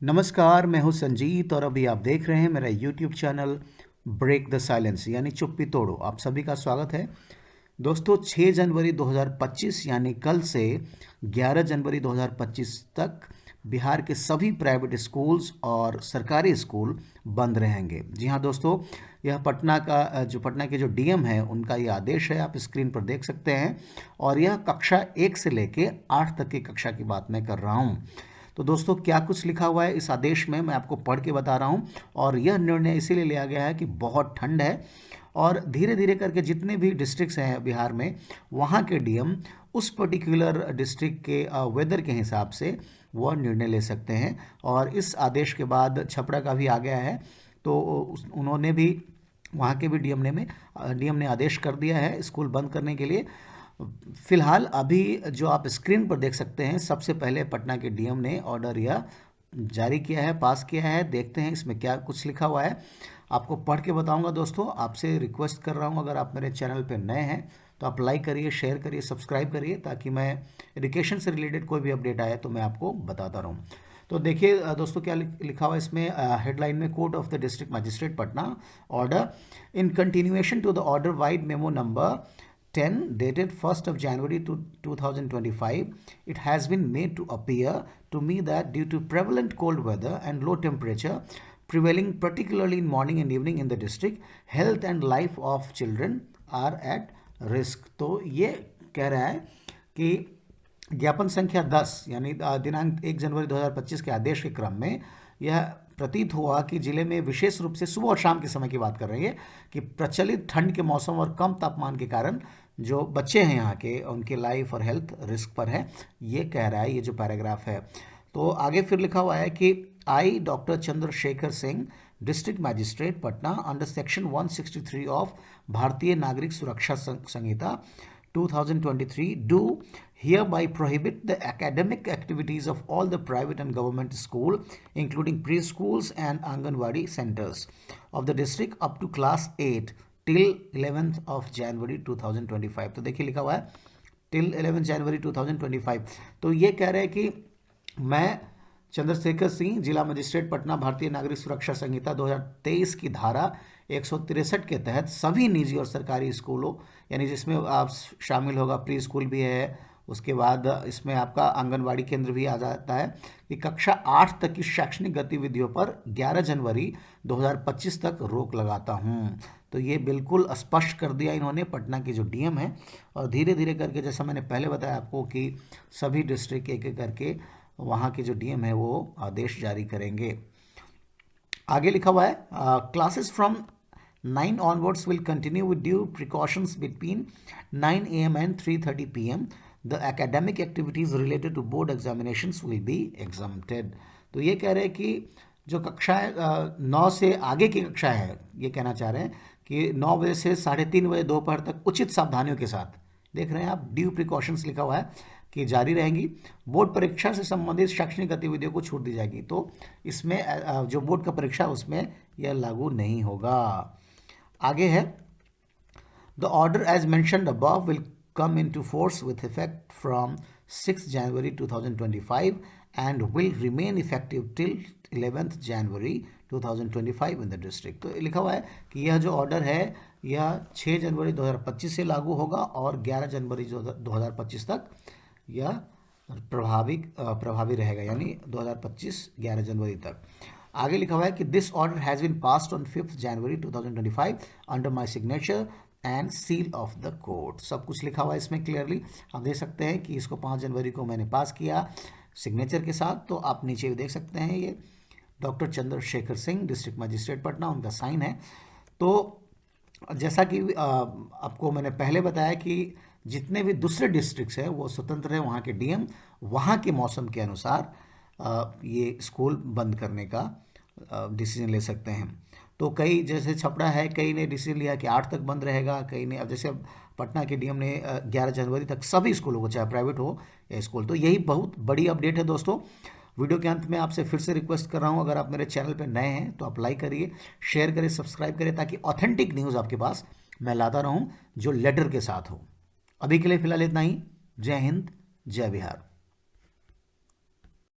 नमस्कार, मैं हूं संजीत और अभी आप देख रहे हैं मेरा YouTube channel break the silence यानी चुप्पी तोड़ो। आप सभी का स्वागत है। दोस्तों 6 जनवरी 2025 यानी कल से 11 जनवरी 2025 तक बिहार के सभी प्राइवेट स्कूल्स और सरकारी स्कूल बंद रहेंगे। जी हाँ दोस्तों, यह पटना के जो डीएम है उनका ये आदेश है, आप स्क्रीन पर देख सकते हैं। और यह कक्षा 1 से लेके 8 तक की कक्षा की बात मैं कर रहा हूँ। तो दोस्तों क्या कुछ लिखा हुआ है इस आदेश में, मैं आपको पढ़ के बता रहा हूँ। और यह निर्णय इसीलिए लिया गया है कि बहुत ठंड है और धीरे धीरे करके जितने भी डिस्ट्रिक्ट्स हैं बिहार में, वहाँ के डीएम उस पर्टिकुलर डिस्ट्रिक्ट के वेदर के हिसाब से वह निर्णय ले सकते हैं। और इस आदेश के बाद छपरा का भी आ गया है, तो उन्होंने भी, वहाँ के भी डीएम ने आदेश कर दिया है स्कूल बंद करने के लिए। फिलहाल अभी जो आप स्क्रीन पर देख सकते हैं, सबसे पहले पटना के डीएम ने ऑर्डर यह जारी किया है, पास किया है। देखते हैं इसमें क्या कुछ लिखा हुआ है, आपको पढ़ के बताऊंगा। दोस्तों आपसे रिक्वेस्ट कर रहा हूं, अगर आप मेरे चैनल पर नए हैं तो आप लाइक करिए, शेयर करिए, सब्सक्राइब करिए, ताकि मैं एजुकेशन से रिलेटेड कोई भी अपडेट आए तो मैं आपको बताता रहूं। तो देखिए दोस्तों क्या लिखा हुआ है इसमें हेडलाइन में, court of the district magistrate Patna order in continuation to the order vide memo number 10 dated 1st of January 2025, it has been made to appear to me that due to prevalent cold weather and low temperature prevailing particularly in morning and evening in the district, health and life of children are at risk। तो ये कह रहा है कि ज्ञापन संख्या 10 यानी दिनांक 1 जनवरी 2025 के आदेश के क्रम में यह प्रतीत हुआ कि जिले में विशेष रूप से सुबह और शाम के समय की बात कर रही है कि प्रचलित ठंड के मौसम और कम तापमान के कारण जो बच्चे हैं यहाँ के, उनके लाइफ और हेल्थ रिस्क पर है। ये कह रहा है ये जो पैराग्राफ है। तो आगे फिर लिखा हुआ है कि I doctor Chandrashekhar Singh, district magistrate Patna, under section 163 of Bharatiya Nagarik सुरक्षा संहिता 2023 do hereby prohibit the academic activities of all the private and government school including preschools and Anganwadi centers of the district up to class 8 till 11th of January 2025। तो देखिए लिखा हुआ है till 11th January 2025। तो ये कह रहे हैं कि मैं चंद्रशेखर सिंह, जिला मजिस्ट्रेट पटना, भारतीय नागरिक सुरक्षा संहिता 2023 की धारा 163 के तहत सभी निजी और सरकारी स्कूलों, यानी जिसमें आप शामिल होगा प्री स्कूल भी है, उसके बाद इसमें आपका आंगनवाड़ी केंद्र भी आ जाता है, कि कक्षा 8 तक की शैक्षणिक गतिविधियों पर 11 जनवरी 2025 तक रोक लगाता हूं। तो ये बिल्कुल स्पष्ट कर दिया इन्होंने, पटना के जो डीएम है। और धीरे धीरे करके, जैसा मैंने पहले बताया आपको, कि सभी डिस्ट्रिक्ट एक एक करके वहाँ के जो डीएम है वो आदेश जारी करेंगे। आगे लिखा हुआ है classes from 9 onwards will continue with due precautions between 9 AM and 3:30 PM. The academic activities related to board examinations will be exempted। तो ये कह रहे हैं कि जो कक्षाएं 9 से आगे की कक्षाएं हैं, ये कहना चाह रहे हैं कि 9 बजे से 3:30 बजे दोपहर तक उचित सावधानियों के साथ, देख रहे हैं आप, ड्यू प्रिकॉशंस लिखा हुआ है, कि जारी रहेंगी। बोर्ड परीक्षा से संबंधित शैक्षणिक गतिविधियों को छूट दी जाएगी। तो इसमें जो बोर्ड का परीक्षा उसमें यह लागू नहीं होगा। आगे है, the order as mentioned above will come into force with effect from 6 January 2025 and will remain effective till 11th January 2025 in the district. तो लिखा हुआ है कि यह जो ऑर्डर है यह 6 जनवरी 2025 से लागू होगा और 11 जनवरी 2025 तक यह प्रभावी रहेगा, यानी 2025 11 जनवरी तक। आगे लिखा हुआ है कि this order has been passed on 5th January 2025 under my signature and seal of the court. सब कुछ लिखा हुआ है इसमें क्लियरली, आप देख सकते हैं कि इसको 5 जनवरी को मैंने पास किया सिग्नेचर के साथ। तो आप नीचे भी देख सकते हैं, ये doctor Chandrashekhar Singh, district magistrate Patna, उनका साइन है। तो जैसा कि आपको मैंने पहले बताया कि जितने भी दूसरे डिस्ट्रिक्ट्स हैं वो स्वतंत्र है, वहाँ के डीएम वहाँ के मौसम के अनुसार ये स्कूल बंद करने का डिसीजन ले सकते हैं। तो कई, जैसे छपरा है, कई ने डिसीजन लिया कि 8 तक बंद रहेगा, कई ने, अब जैसे अब पटना के डीएम ने 11 जनवरी तक सभी स्कूलों को, चाहे प्राइवेट हो या स्कूल। तो यही बहुत बड़ी अपडेट है दोस्तों। वीडियो के अंत में आपसे फिर से रिक्वेस्ट कर रहा हूं, अगर आप मेरे चैनल पर नए हैं तो आप लाइक करिए, शेयर करिए, सब्सक्राइब करिए, ताकि ऑथेंटिक न्यूज़ आपके पास मैं लाता रहूं जो लेटर के साथ हो। अभी के लिए फिलहाल इतना ही। जय हिंद, जय बिहार।